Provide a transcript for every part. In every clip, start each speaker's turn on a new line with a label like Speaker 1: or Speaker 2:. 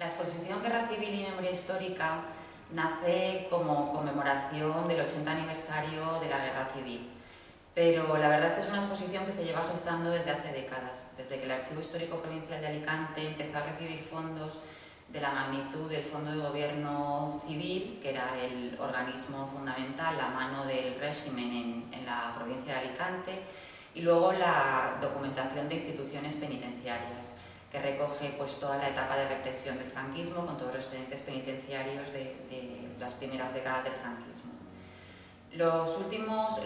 Speaker 1: exposición Guerra Civil y Memoria Histórica nace como conmemoración del 80 aniversario de la Guerra Civil, pero la verdad es que es una exposición que se lleva gestando desde hace décadas, desde que el Archivo Histórico Provincial de Alicante empezó a recibir fondos de la magnitud del Fondo de Gobierno Civil, que era el organismo fundamental, la mano del régimen en la provincia de Alicante, y luego la documentación de instituciones penitenciarias, que recoge pues, toda la etapa de represión del franquismo con todos los expedientes penitenciarios de las primeras décadas del franquismo. Los últimos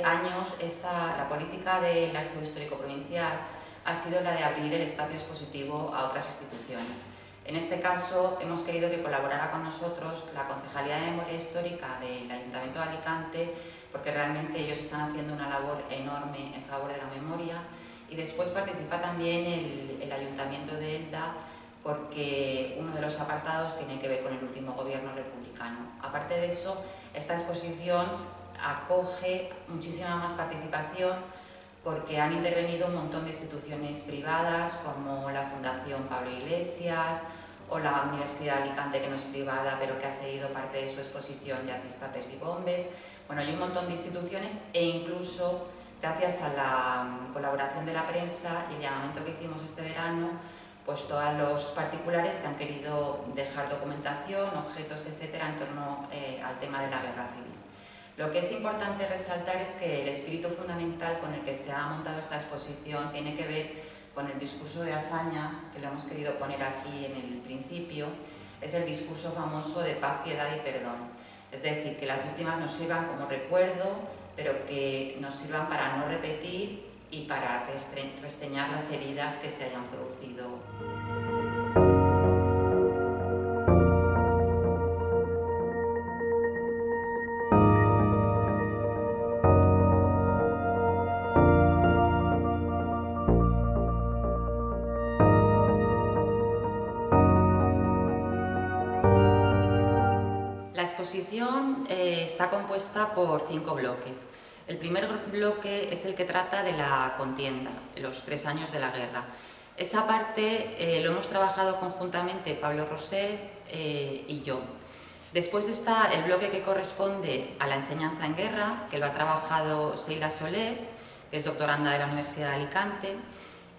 Speaker 1: años, la política del Archivo Histórico Provincial ha sido la de abrir el espacio expositivo a otras instituciones. En este caso, hemos querido que colaborara con nosotros la Concejalía de Memoria Histórica del Ayuntamiento de Alicante, porque realmente ellos están haciendo una labor enorme en favor de la memoria, y después participa también el Ayuntamiento de Elda, porque uno de los apartados tiene que ver con el último gobierno republicano. Aparte de eso, esta exposición acoge muchísima más participación porque han intervenido un montón de instituciones privadas como la Fundación Pablo Iglesias o la Universidad de Alicante, que no es privada pero que ha cedido parte de su exposición de Apis, Papers y Bombes. Bueno, hay un montón de instituciones e incluso gracias a la colaboración de la prensa y el llamamiento que hicimos este verano, pues todos los particulares que han querido dejar documentación, objetos, etcétera, en torno al tema de la guerra civil. Lo que es importante resaltar es que el espíritu fundamental con el que se ha montado esta exposición tiene que ver con el discurso de hazaña, que lo hemos querido poner aquí en el principio, es el discurso famoso de paz, piedad y perdón. Es decir, que las víctimas nos sirvan como recuerdo, pero que nos sirvan para no repetir y para restreñar las heridas que se hayan producido. La exposición está compuesta por 5 bloques. El primer bloque es el que trata de la contienda, los 3 años de la guerra. Esa parte lo hemos trabajado conjuntamente Pablo Roser y yo. Después está el bloque que corresponde a la enseñanza en guerra, que lo ha trabajado Seila Soler, que es doctoranda de la Universidad de Alicante.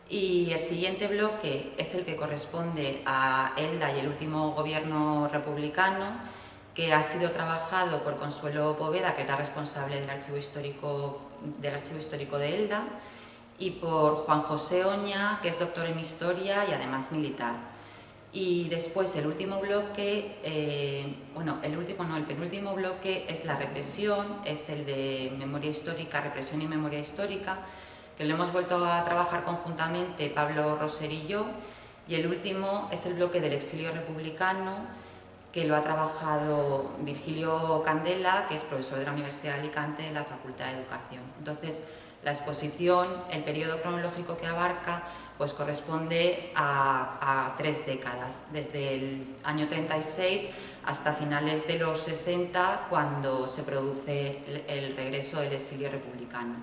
Speaker 1: Y el siguiente bloque es el que corresponde a Elda y el último gobierno republicano, que ha sido trabajado por Consuelo Poveda, que es la responsable del Archivo Histórico de Elda, y por Juan José Oña, que es doctor en Historia y además militar. Y después el último bloque, el penúltimo bloque es la represión, es el de memoria histórica, represión y memoria histórica, que lo hemos vuelto a trabajar conjuntamente Pablo Roser y yo, y el último es el bloque del exilio republicano, que lo ha trabajado Virgilio Candela, que es profesor de la Universidad de Alicante en la Facultad de Educación. Entonces, la exposición, el periodo cronológico que abarca, pues corresponde a 3 décadas, desde el año 36 hasta finales de los 60, cuando se produce el regreso del exilio republicano.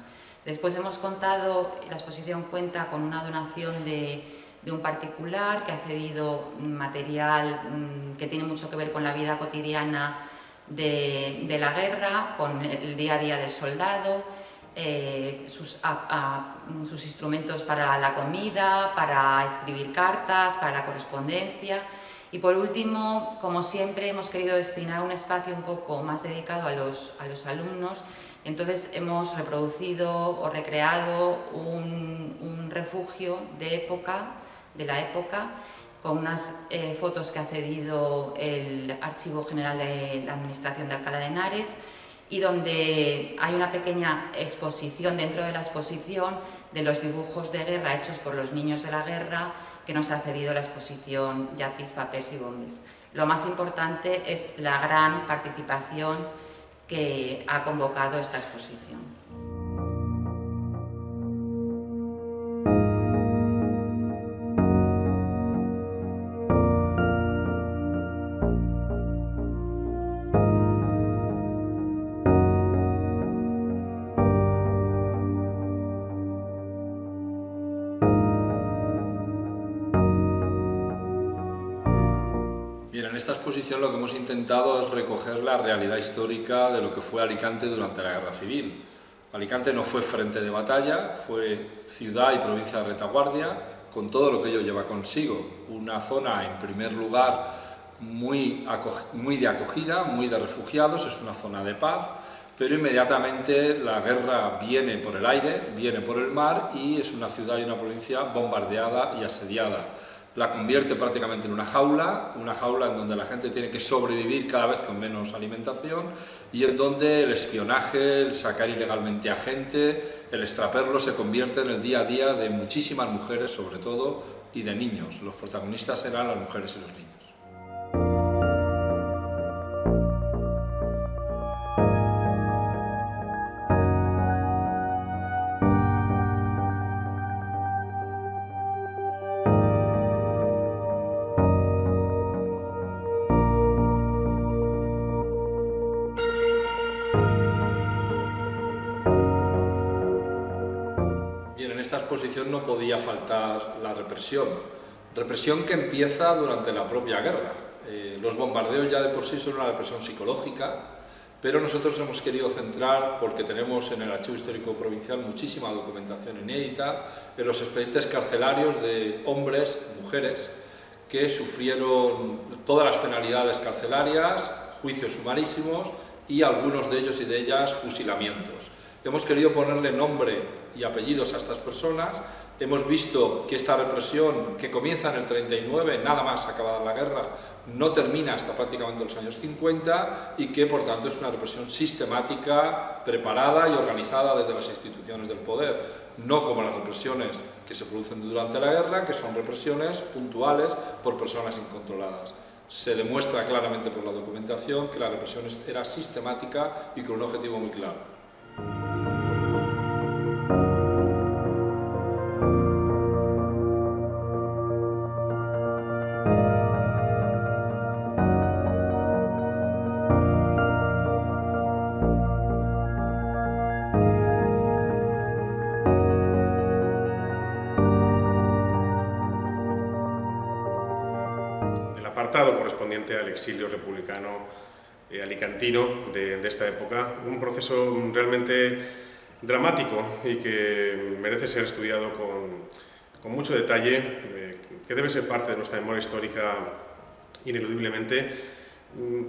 Speaker 1: Después hemos contado, la exposición cuenta con una donación de un particular que ha cedido material que tiene mucho que ver con la vida cotidiana de la guerra, con el día a día del soldado, sus instrumentos para la comida, para escribir cartas, para la correspondencia. Y por último, como siempre, hemos querido destinar un espacio un poco más dedicado a los alumnos. Entonces hemos reproducido o recreado un refugio de la época, con unas fotos que ha cedido el Archivo General de la Administración de Alcalá de Henares, y donde hay una pequeña exposición dentro de la exposición de los dibujos de guerra hechos por los niños de la guerra, que nos ha cedido la exposición Apis, Papers y Bombes. Lo más importante es la gran participación que ha convocado esta exposición.
Speaker 2: en esta exposición lo que hemos intentado es recoger la realidad histórica de lo que fue Alicante durante la Guerra Civil. Alicante no fue frente de batalla, fue ciudad y provincia de retaguardia, con todo lo que ello lleva consigo. Una zona, en primer lugar, muy de acogida, muy de refugiados, es una zona de paz, pero inmediatamente la guerra viene por el aire, viene por el mar y es una ciudad y una provincia bombardeada y asediada. La convierte prácticamente en una jaula en donde la gente tiene que sobrevivir cada vez con menos alimentación y en donde el espionaje, el sacar ilegalmente a gente, el extraperlo se convierte en el día a día de muchísimas mujeres sobre todo y de niños. Los protagonistas eran las mujeres y los niños. Bien, en esta exposición no podía faltar la represión que empieza durante la propia guerra. Los bombardeos ya de por sí son una represión psicológica, pero nosotros hemos querido centrar, porque tenemos en el Archivo Histórico Provincial muchísima documentación inédita, en los expedientes carcelarios de hombres, mujeres, que sufrieron todas las penalidades carcelarias, juicios sumarísimos y algunos de ellos y de ellas fusilamientos. Hemos querido ponerle nombre y apellidos a estas personas. Hemos visto que esta represión, que comienza en el 39, nada más acabada la guerra, no termina hasta prácticamente los años 50 y que por tanto es una represión sistemática, preparada y organizada desde las instituciones del poder, no como las represiones que se producen durante la guerra, que son represiones puntuales por personas incontroladas. Se demuestra claramente por la documentación que la represión era sistemática y con un objetivo muy claro.
Speaker 3: Apartado correspondiente al exilio republicano alicantino de esta época, un proceso realmente dramático y que merece ser estudiado con mucho detalle, que debe ser parte de nuestra memoria histórica ineludiblemente,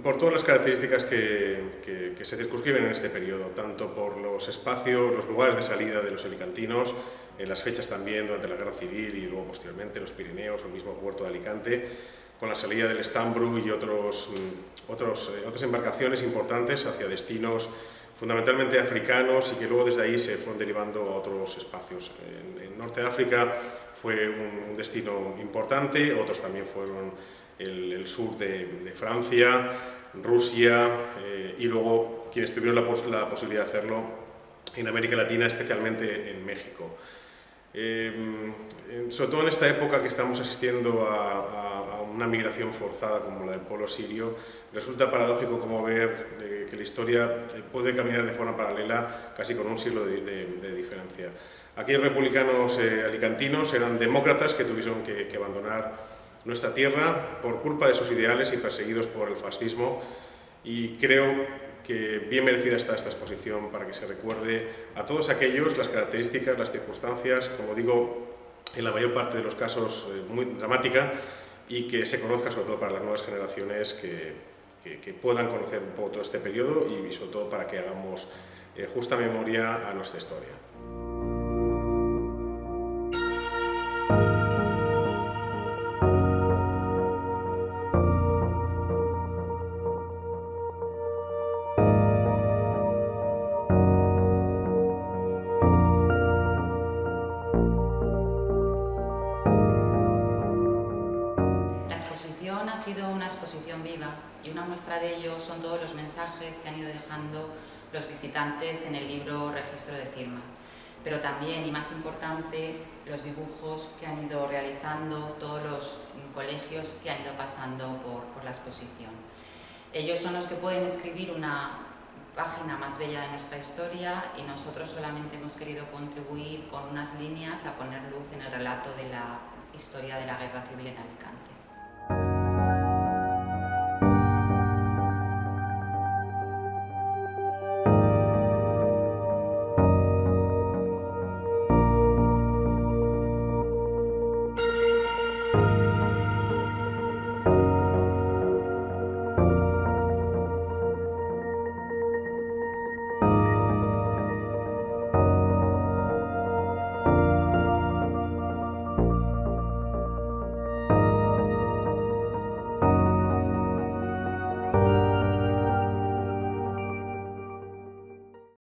Speaker 3: por todas las características que se circunscriben en este periodo, tanto por los espacios, los lugares de salida de los alicantinos, en las fechas también durante la Guerra Civil y luego posteriormente los Pirineos o el mismo puerto de Alicante, con la salida del Stambru y otras embarcaciones importantes hacia destinos fundamentalmente africanos y que luego desde ahí se fueron derivando a otros espacios. En Norte de África fue un destino importante, otros también fueron el sur de Francia, Rusia y luego quienes tuvieron la posibilidad de hacerlo en América Latina, especialmente en México. Sobre todo en esta época que estamos asistiendo a una migración forzada como la del pueblo sirio, resulta paradójico como ver que la historia puede caminar de forma paralela casi con un siglo de diferencia. Aquellos republicanos alicantinos eran demócratas que tuvieron que abandonar nuestra tierra por culpa de sus ideales y perseguidos por el fascismo, y creo que bien merecida está esta exposición para que se recuerde a todos aquellos las características, las circunstancias, como digo, en la mayor parte de los casos muy dramática, y que se conozca sobre todo para las nuevas generaciones que puedan conocer un poco todo este periodo y sobre todo para que hagamos justa memoria a nuestra historia.
Speaker 1: Ha sido una exposición viva y una muestra de ello son todos los mensajes que han ido dejando los visitantes en el libro Registro de Firmas, pero también, y más importante, los dibujos que han ido realizando todos los colegios que han ido pasando por la exposición. Ellos son los que pueden escribir una página más bella de nuestra historia y nosotros solamente hemos querido contribuir con unas líneas a poner luz en el relato de la historia de la Guerra Civil en Alicante.